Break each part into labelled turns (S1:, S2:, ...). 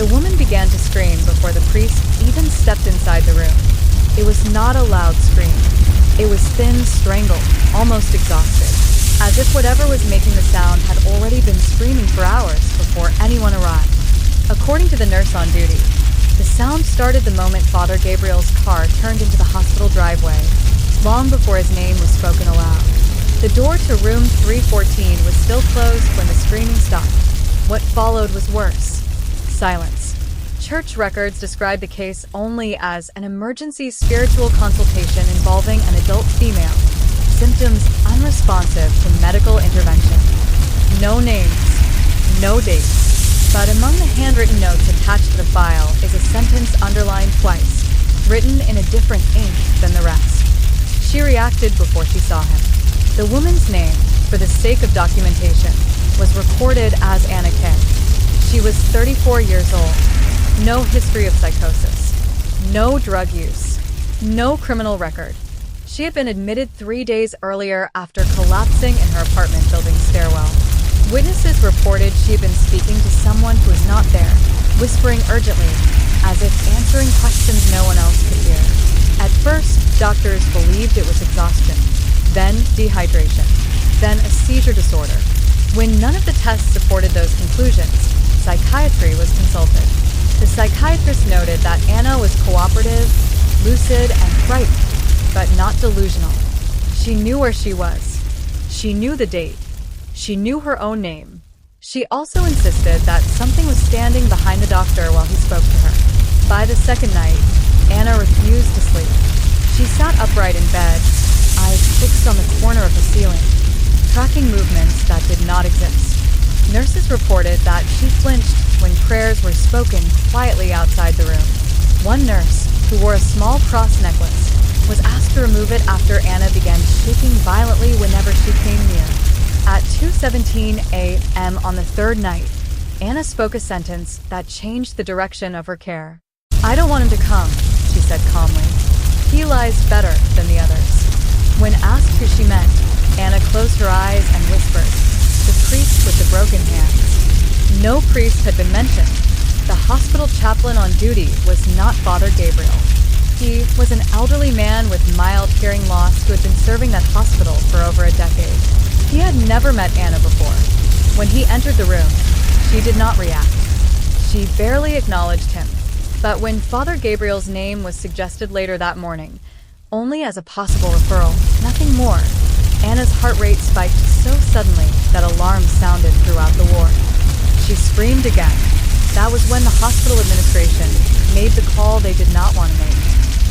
S1: The woman began to scream before the priest even stepped inside the room. It was not a loud scream. It was thin, strangled, almost exhausted, as if whatever was making the sound had already been screaming for hours before anyone arrived. According to the nurse on duty, the sound started the moment Father Gabriel's car turned into the hospital driveway, long before his name was spoken aloud. The door to room 314 was still closed when the screaming stopped. What followed was worse. Silence. Church records describe the case only as an emergency spiritual consultation involving an adult female. Symptoms unresponsive to medical intervention. No names, no dates. But among the handwritten notes attached to the file is a sentence underlined twice, written in a different ink than the rest. She reacted before she saw him. The woman's name, for the sake of documentation, was recorded as Anna K. She was 34 years old. No history of psychosis. No drug use. No criminal record. She had been admitted 3 days earlier after collapsing in her apartment building's stairwell. Witnesses reported she had been speaking to someone who was not there, whispering urgently, as if answering questions no one else could hear. At first, doctors believed it was exhaustion, then dehydration, then a seizure disorder. When none of the tests supported those conclusions, psychiatry was consulted. The psychiatrist noted that Anna was cooperative, lucid, and frightened, but not delusional. She knew where she was. She knew the date. She knew her own name. She also insisted that something was standing behind the doctor while he spoke to her. By the second night, Anna refused to sleep. She sat upright in bed, eyes fixed on the corner of the ceiling, tracking movements that did not exist. Nurses reported that she flinched when prayers were spoken quietly outside the room. One nurse, who wore a small cross necklace, was asked to remove it after Anna began shaking violently whenever she came near. At 2:17 a.m. on the third night, Anna spoke a sentence that changed the direction of her care. "I don't want him to come," she said calmly. "He lies better than the others." When asked who she meant, Anna closed her eyes and whispered, "The priest with the broken hands." No priest had been mentioned. The hospital chaplain on duty was not Father Gabriel. He was an elderly man with mild hearing loss who had been serving that hospital for over a decade. He had never met Anna before. When he entered the room, she did not react. She barely acknowledged him. But when Father Gabriel's name was suggested later that morning, only as a possible referral, nothing more, Anna's heart rate spiked so suddenly that alarms sounded throughout the ward. She screamed again. That was when the hospital administration made the call they did not want to make.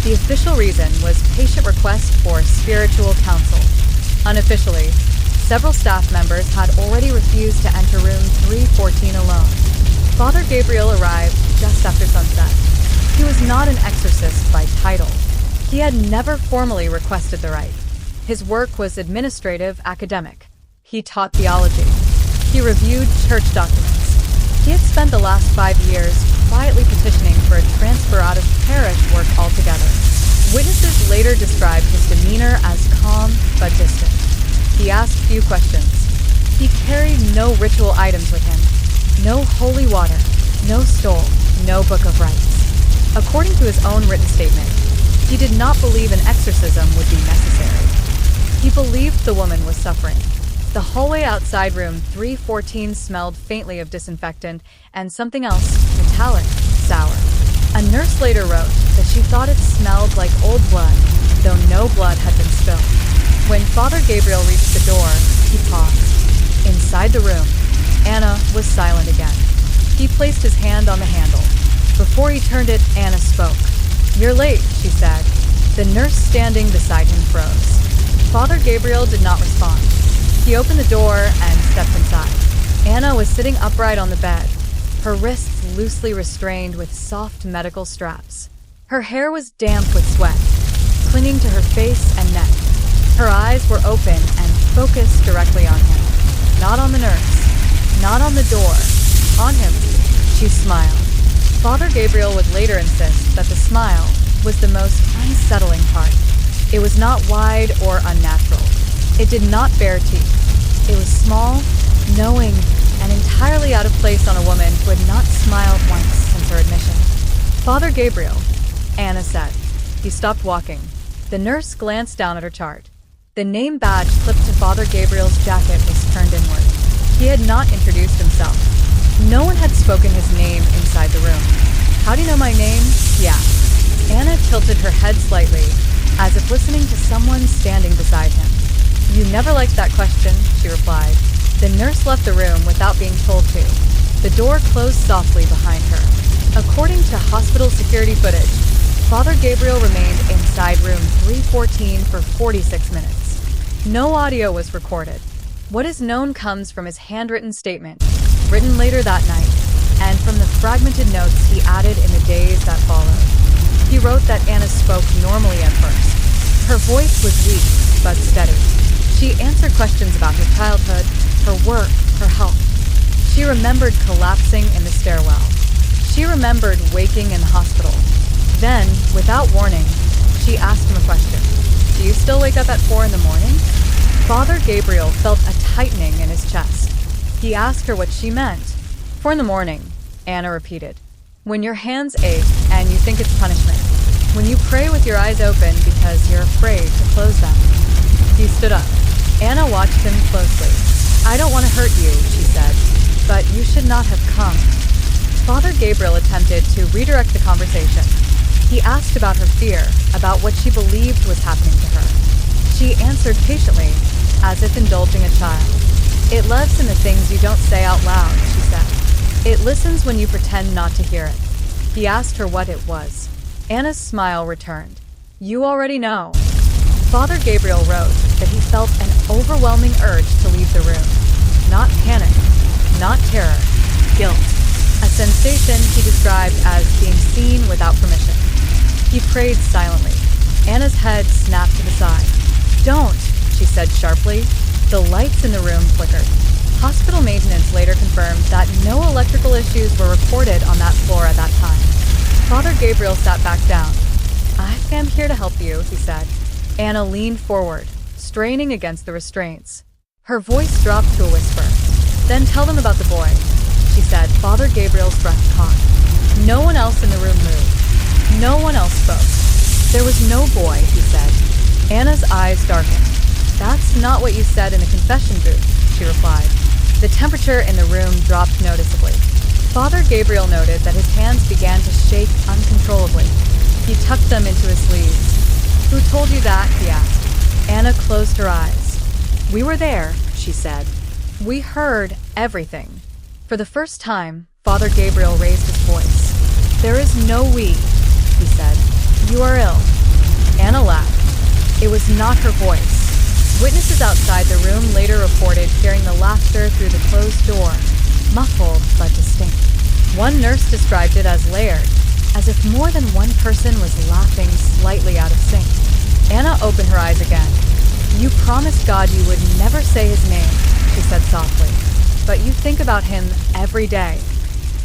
S1: The official reason was patient request for spiritual counsel. Unofficially, several staff members had already refused to enter room 314 alone. Father Gabriel arrived just after sunset. He was not an exorcist by title. He had never formally requested the rite. His work was administrative, academic. He taught theology. He reviewed church documents. He had spent the last 5 years quietly petitioning for a transfer out of parish work altogether. Witnesses later described his demeanor as calm but distant. He asked few questions. He carried no ritual items with him. No holy water, no stole, no book of rites. According to his own written statement, he did not believe an exorcism would be necessary. He believed the woman was suffering. The hallway outside room 314 smelled faintly of disinfectant and something else, metallic, sour. A nurse later wrote that she thought it smelled like old blood, though no blood had been spilled. When Father Gabriel reached the door, he paused. Inside the room, Anna was silent again. He placed his hand on the handle. Before he turned it, Anna spoke. "You're late," she said. The nurse standing beside him froze. Father Gabriel did not respond. He opened the door and stepped inside. Anna was sitting upright on the bed, her wrists loosely restrained with soft medical straps. Her hair was damp with sweat, clinging to her face and neck. Her eyes were open and focused directly on him. Not on the nurse, not on the door, on him. She smiled. Father Gabriel would later insist that the smile was the most unsettling part. It was not wide or unnatural. It did not bear teeth. It was small, knowing, and entirely out of place on a woman who had not smiled once since admission. "Father Gabriel," Anna said. He stopped walking. The nurse glanced down at her chart. The name badge clipped to Father Gabriel's jacket was turned inward. He had not introduced himself. No one had spoken his name inside the room. "How do you know my name?" he asked. Anna tilted her head slightly, as if listening to someone standing beside him. "You never liked that question," she replied. The nurse left the room without being told to. The door closed softly behind her. According to hospital security footage, Father Gabriel remained inside room 314 for 46 minutes. No audio was recorded. What is known comes from his handwritten statement, written later that night, and from the fragmented notes he added in the days that followed. He wrote that Anna spoke normally at first. Her voice was weak, but steady. She answered questions about her childhood, her work, her health. She remembered collapsing in the stairwell. She remembered waking in the hospital. Then, without warning, she asked him a question. "Do you still wake up at 4 in the morning?" Father Gabriel felt a tightening in his chest. He asked her what she meant. 4 in the morning, Anna repeated. "When your hands ache and you think it's punishment. When you pray with your eyes open because you're afraid to close them." He stood up. Anna watched him closely. "I don't want to hurt you," she said, "but you should not have come." Father Gabriel attempted to redirect the conversation. He asked about her fear, about what she believed was happening to her. She answered patiently, as if indulging a child. "It lives in the things you don't say out loud," she said. "It listens when you pretend not to hear it." He asked her what it was. Anna's smile returned. "You already know." Father Gabriel wrote that he felt an overwhelming urge to leave the room. Not panic, not terror, guilt. A sensation he described as being seen without permission. He prayed silently. Anna's head snapped to the side. "Don't," she said sharply. The lights in the room flickered. Hospital maintenance later confirmed that no electrical issues were reported on that floor at that time. Father Gabriel sat back down. "I am here to help you," he said. Anna leaned forward, straining against the restraints. Her voice dropped to a whisper. "Then tell them about the boy," she said. Father Gabriel's breath caught. No one else in the room moved. No one else spoke. "There was no boy," he said. Anna's eyes darkened. "That's not what you said in the confession booth," she replied. The temperature in the room dropped noticeably. Father Gabriel noted that his hands began to shake uncontrollably. He tucked them into his sleeves. "Who told you that?" he asked. Anna closed her eyes. "We were there," she said. "We heard everything." For the first time, Father Gabriel raised his voice. "There is no we," he said. "You are ill." Anna laughed. It was not her voice. Witnesses outside the room later reported hearing the laughter through the closed door, muffled but distinct. One nurse described it as layered, as if more than one person was laughing slightly out of sync. Anna opened her eyes again. "You promised God you would never say his name," she said softly. "But you think about him every day."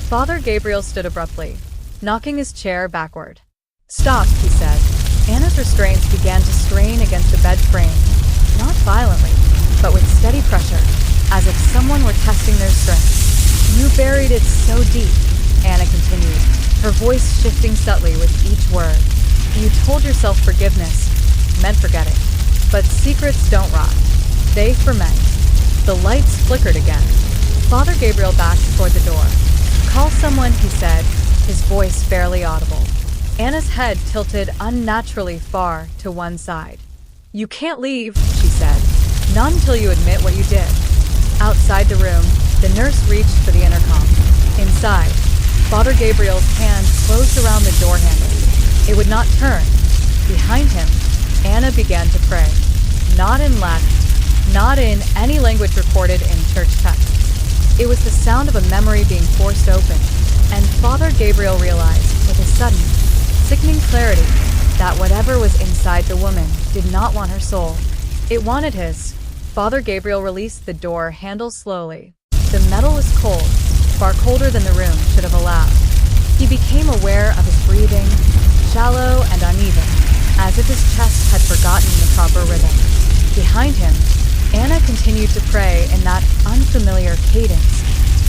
S1: Father Gabriel stood abruptly, knocking his chair backward. "Stop," he said. Anna's restraints began to strain against the bed frame, not violently, but with steady pressure, as if someone were testing their strength. "You buried it so deep," Anna continued, her voice shifting subtly with each word. "You told yourself forgiveness meant forgetting. But secrets don't rot. They ferment." The lights flickered again. Father Gabriel backed toward the door. "Call someone," he said, his voice barely audible. Anna's head tilted unnaturally far to one side. "You can't leave," she said. "Not until you admit what you did." Outside the room, the nurse reached for the intercom. Inside, Father Gabriel's hand closed around the door handle. It would not turn. Behind him, Anna began to pray. Not in Latin, not in any language recorded in church texts. It was the sound of a memory being forced open, and Father Gabriel realized, with a sudden, sickening clarity, that whatever was inside the woman did not want her soul. It wanted his. Father Gabriel released the door handle slowly. The metal was cold, far colder than the room should have allowed. He became aware of his breathing, shallow and uneven, as if his chest had forgotten the proper rhythm. Behind him, Anna continued to pray in that unfamiliar cadence,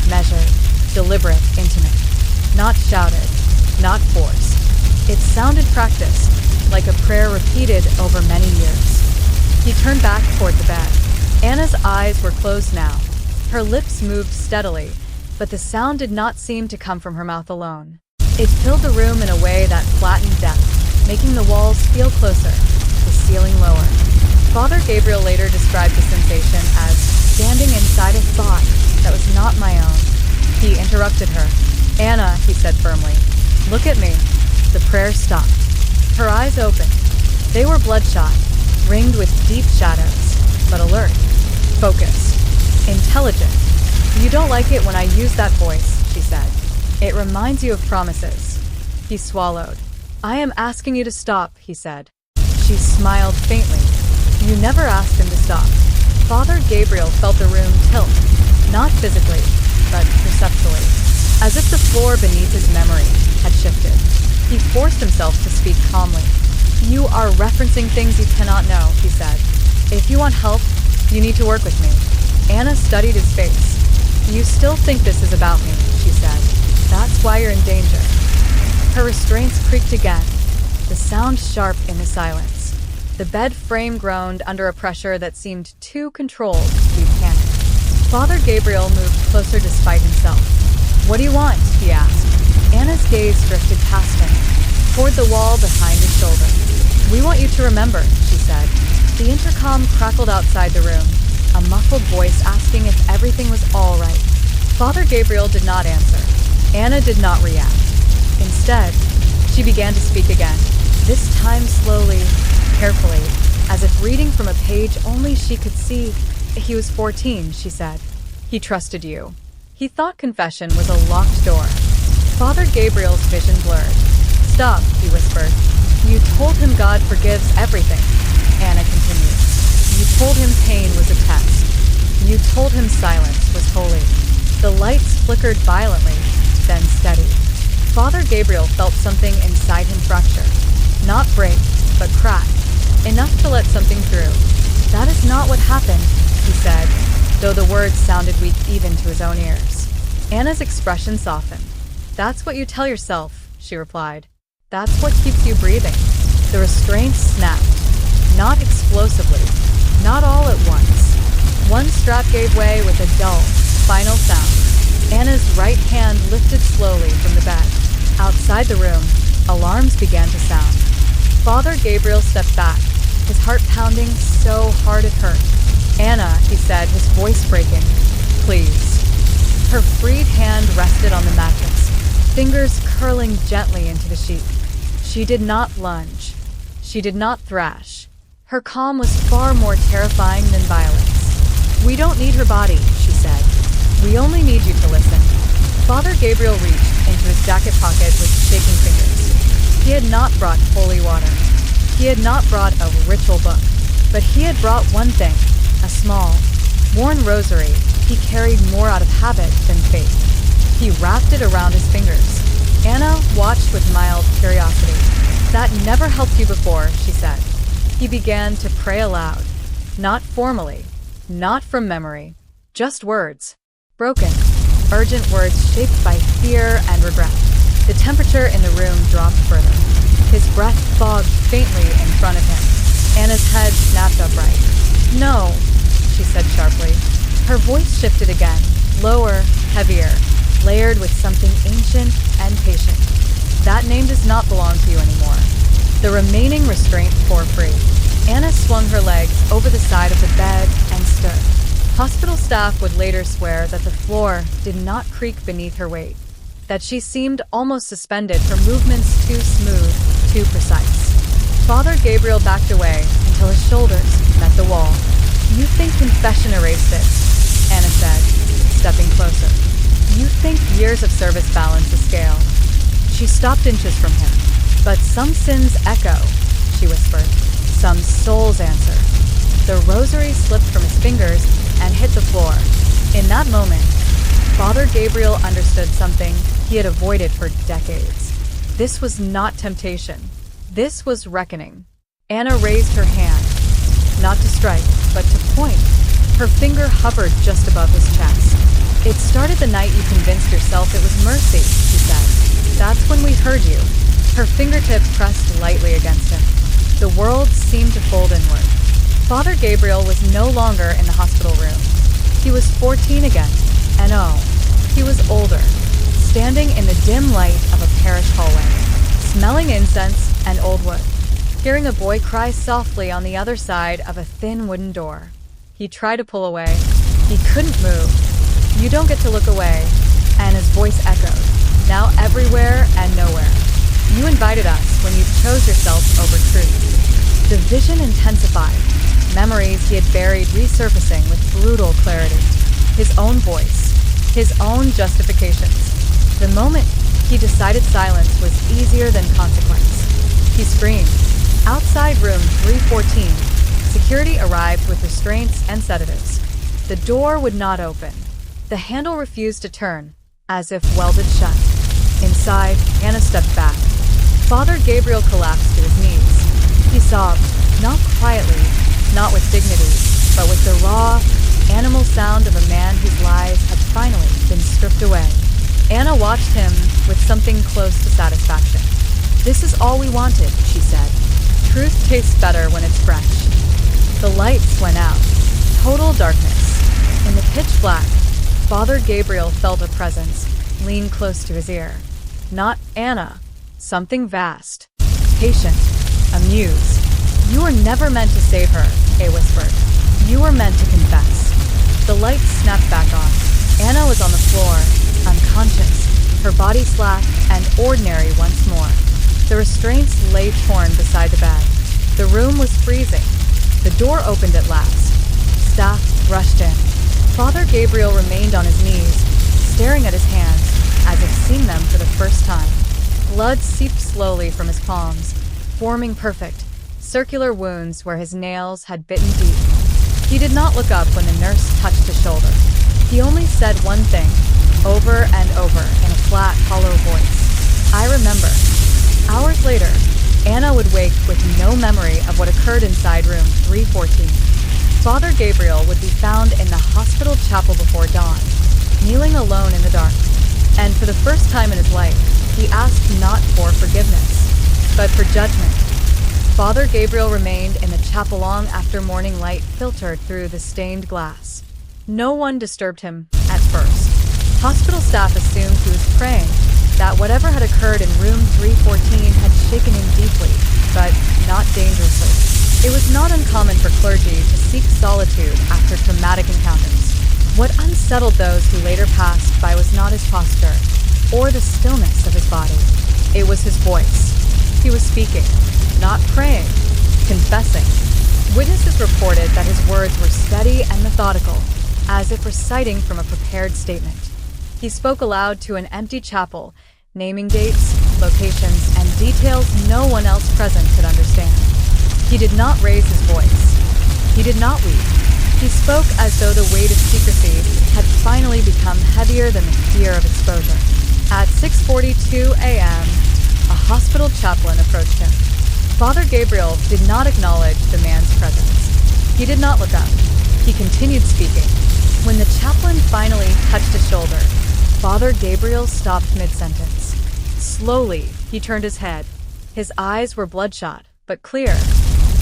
S1: measured, deliberate, intimate, not shouted. not forced. It sounded practiced, like a prayer repeated over many years. He turned back toward the bed. Anna's eyes were closed now. Her lips moved steadily, but the sound did not seem to come from her mouth alone. It filled the room in a way that flattened depth, making the walls feel closer, the ceiling lower. Father Gabriel later described the sensation as standing inside a thought that was not my own. He interrupted her. "Anna," he said firmly, "look at me." The prayer stopped. Her eyes opened. They were bloodshot, ringed with deep shadows, but alert, focused, intelligent. "You don't like it when I use that voice," she said. "It reminds you of promises." He swallowed. "I am asking you to stop," he said. She smiled faintly. "You never asked him to stop." Father Gabriel felt the room tilt, not physically, but perceptually, as if the floor beneath his memory had shifted. He forced himself to speak calmly. "You are referencing things you cannot know," he said. "If you want help, you need to work with me." Anna studied his face. "You still think this is about me," she said. "That's why you're in danger." Her restraints creaked again, the sound sharp in the silence. The bed frame groaned under a pressure that seemed too controlled to be panic. Father Gabriel moved closer despite himself. "What do you want?" he asked. Anna's gaze drifted past him, toward the wall behind his shoulder. "We want you to remember," she said. The intercom crackled outside the room, a muffled voice asking if everything was all right. Father Gabriel did not answer. Anna did not react. Instead, she began to speak again, this time slowly, carefully, as if reading from a page only she could see. "He was 14, she said. "He trusted you." He thought confession was a locked door. Father Gabriel's vision blurred. "Stop," he whispered. "You told him God forgives everything," Anna continued. "You told him pain was a test. You told him silence was holy." The lights flickered violently, then steadied. Father Gabriel felt something inside him fracture. Not break, but crack. Enough to let something through. "That is not what happened," he said, though the words sounded weak even to his own ears. Anna's expression softened. "That's what you tell yourself," she replied. "That's what keeps you breathing." The restraints snapped. Not explosively. Not all at once. One strap gave way with a dull, final sound. Anna's right hand lifted slowly from the bed. Outside the room, alarms began to sound. Father Gabriel stepped back, his heart pounding so hard it hurt. "Anna," he said, his voice breaking, "please." Her freed hand rested on the mattress, fingers curling gently into the sheet. She did not lunge. She did not thrash. Her calm was far more terrifying than violence. "We don't need her body," she said. "We only need you to listen." Father Gabriel reached into his jacket pocket with shaking fingers. He had not brought holy water. He had not brought a ritual book. But he had brought one thing, a small, worn rosary he carried more out of habit than faith. He wrapped it around his fingers. Anna watched with mild curiosity. "That never helped you before," she said. He began to pray aloud. Not formally, not from memory, just words. Broken, urgent words shaped by fear and regret. The temperature in the room dropped further. His breath fogged faintly in front of him. Anna's head snapped upright. "No," she said sharply. Her voice shifted again, lower, heavier, layered with something ancient and patient. "That name does not belong to you anymore." The remaining restraint tore free. Anna swung her legs over the side of the bed and stood. Hospital staff would later swear that the floor did not creak beneath her weight, that she seemed almost suspended, her movements too smooth, too precise. Father Gabriel backed away until his shoulders met the wall. "You think confession erased it," Anna said, stepping closer. "You think years of service balance the scale." She stopped inches from him. "But some sins echo," she whispered. "Some souls answer." The rosary slipped from his fingers and hit the floor. In that moment, Father Gabriel understood something he had avoided for decades. This was not temptation. This was reckoning. Anna raised her hand, not to strike, but to point. Her finger hovered just above his chest. "It started the night you convinced yourself it was mercy," she said. "That's when we heard you." Her fingertip pressed lightly against him. The world seemed to fold inward. Father Gabriel was no longer in the hospital room. He was 14 again, and oh, he was older, standing in the dim light of a parish hallway, smelling incense and old wood, hearing a boy cry softly on the other side of a thin wooden door. He tried to pull away. He couldn't move. "You don't get to look away," Anna's voice echoed, now everywhere and nowhere. "You invited us when you chose yourself over truth." The vision intensified, memories he had buried resurfacing with brutal clarity. His own voice, his own justifications. The moment he decided silence was easier than consequence. He screamed. Outside room 314, security arrived with restraints and sedatives. The door would not open. The handle refused to turn, as if welded shut. Inside, Anna stepped back. Father Gabriel collapsed to his knees. He sobbed, not quietly, not with dignity, but with the raw, animal sound of a man whose lies had finally been stripped away. Anna watched him with something close to satisfaction. "This is all we wanted," she said. "Truth tastes better when it's fresh." The lights went out. Total darkness. In the pitch black, Father Gabriel felt a presence lean close to his ear. Not Anna. Something vast. Patient. Amused. "You were never meant to save her," he whispered. "You were meant to confess." The lights snapped back on. Anna was on the floor, unconscious, her body slack and ordinary once more. The restraints lay torn beside the bed. The room was freezing. The door opened at last. Staff rushed in. Father Gabriel remained on his knees, staring at his hands, as if seeing them for the first time. Blood seeped slowly from his palms, forming perfect, circular wounds where his nails had bitten deep. He did not look up when the nurse touched his shoulder. He only said one thing, over and over, in a flat, hollow voice. "I remember." Hours later, Anna would wake with no memory of what occurred inside room 314. Father Gabriel would be found in the hospital chapel before dawn, kneeling alone in the dark. And for the first time in his life, he asked not for forgiveness, but for judgment. Father Gabriel remained in the chapel long after morning light filtered through the stained glass. No one disturbed him at first. Hospital staff assumed he was praying, that whatever had occurred in room 314 had shaken him deeply, but not dangerously. It was not uncommon for clergy to seek solitude after traumatic encounters. What unsettled those who later passed by was not his posture, or the stillness of his body. It was his voice. He was speaking, not praying, confessing. Witnesses reported that his words were steady and methodical, as if reciting from a prepared statement. He spoke aloud to an empty chapel, naming dates, locations, and details no one else present could understand. He did not raise his voice. He did not weep. He spoke as though the weight of secrecy had finally become heavier than the fear of exposure. At 6:42 a.m., a hospital chaplain approached him. Father Gabriel did not acknowledge the man's presence. He did not look up. He continued speaking. When the chaplain finally touched his shoulder, Father Gabriel stopped mid-sentence. Slowly, he turned his head. His eyes were bloodshot, but clear.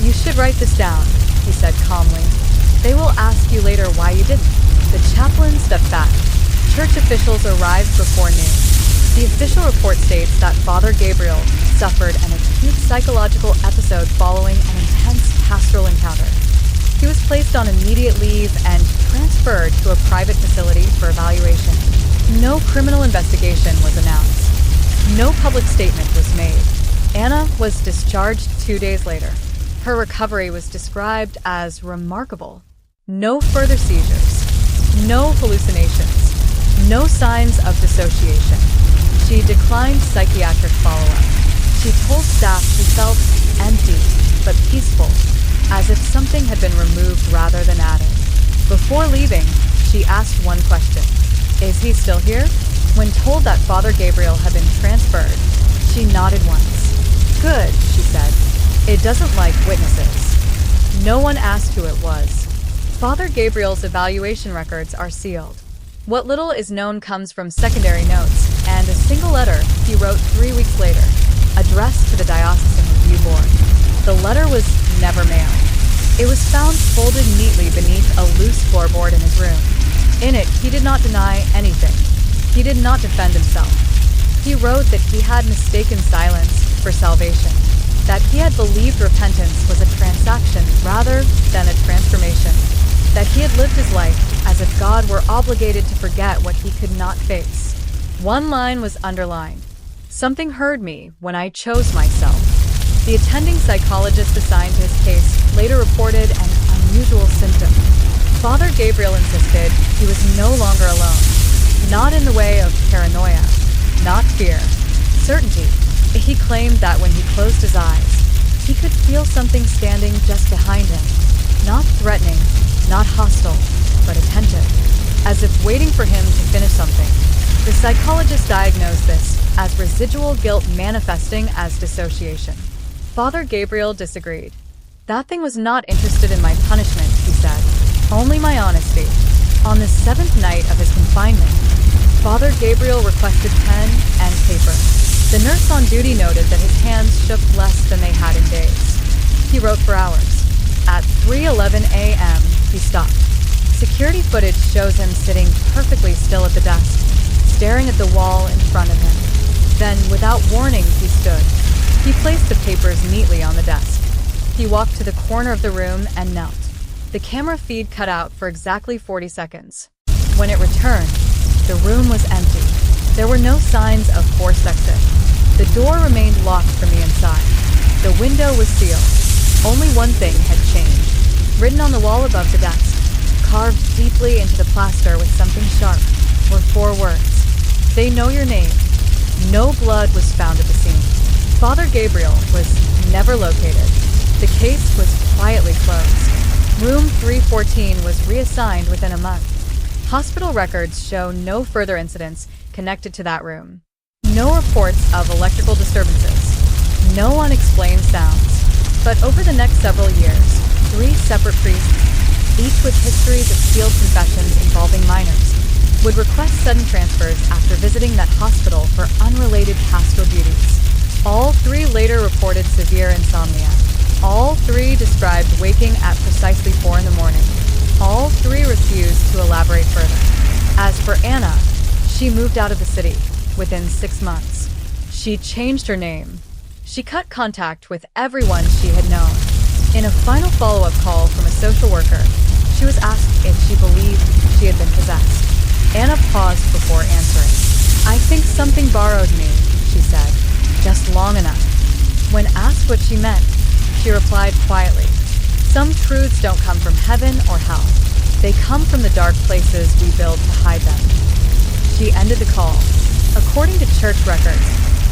S1: "You should write this down," he said calmly. "They will ask you later why you didn't." The chaplain stepped back. Church officials arrived before noon. The official report states that Father Gabriel suffered an acute psychological episode following an intense pastoral encounter. He was placed on immediate leave and transferred to a private facility for evaluation. No criminal investigation was announced. No public statement was made. Anna was discharged 2 days later. Her recovery was described as remarkable. No further seizures. No hallucinations. No signs of dissociation. She declined psychiatric follow-up. She told staff she felt empty, but peaceful, as if something had been removed rather than added. Before leaving, she asked one question. "Is he still here?" When told that Father Gabriel had been transferred, she nodded once. "Good," she said. "It doesn't like witnesses." No one asked who it was. Father Gabriel's evaluation records are sealed. What little is known comes from secondary notes and a single letter he wrote 3 weeks later, addressed to the Diocesan Review Board. The letter was never mailed. It was found folded neatly beneath a loose floorboard in his room. In it, he did not deny anything. He did not defend himself. He wrote that he had mistaken silence for salvation, that he had believed repentance was a transaction rather than a transformation, that he had lived his life as if God were obligated to forget what he could not face. One line was underlined. Something heard me when I chose myself. The attending psychologist assigned to his case later reported an unusual symptom. Father Gabriel insisted he was no longer alone. Not in the way of paranoia, not fear, certainty. He claimed that when he closed his eyes, he could feel something standing just behind him. Not threatening, not hostile, but attentive, as if waiting for him to finish something. The psychologist diagnosed this as residual guilt manifesting as dissociation. Father Gabriel disagreed. That thing was not interested in my punishment, he said, only my honesty. On the 7th night of his confinement, Father Gabriel requested pen and paper. The nurse on duty noted that his hands shook less than they had in days. He wrote for hours. At 3:11 a.m., he stopped. Security footage shows him sitting perfectly still at the desk, staring at the wall in front of him. Then, without warning, he stood. He placed the papers neatly on the desk. He walked to the corner of the room and knelt. The camera feed cut out for exactly 40 seconds. When it returned, the room was empty. There were no signs of forced exit. The door remained locked from the inside. The window was sealed. Only one thing had changed. Written on the wall above the desk, carved deeply into the plaster with something sharp, were 4 words. They know your name. No blood was found at the scene. Father Gabriel was never located. The case was quietly closed. Room 314 was reassigned within a month. Hospital records show no further incidents connected to that room. No reports of electrical disturbances. No unexplained sounds. But over the next several years, 3 separate priests, each with histories of sealed confessions involving minors, would request sudden transfers after visiting that hospital for unrelated pastoral duties. All 3 later reported severe insomnia. All 3 described waking at precisely 4 in the morning. All 3 refused to elaborate further. As for Anna, she moved out of the city within 6 months. She changed her name. She cut contact with everyone she had known. In a final follow-up call from a social worker, she was asked if she believed she had been possessed. Anna paused before answering. I think something borrowed me, she said, just long enough. When asked what she meant, she replied quietly, some truths don't come from heaven or hell. They come from the dark places we build to hide them. She ended the call. According to church records,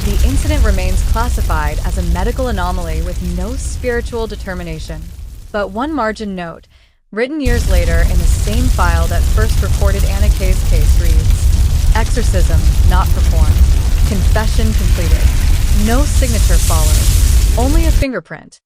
S1: the incident remains classified as a medical anomaly with no spiritual determination. But one margin note, written years later in the same file that first recorded Anna Kay's case reads, Exorcism not performed. Confession completed. No signature followed. Only a fingerprint.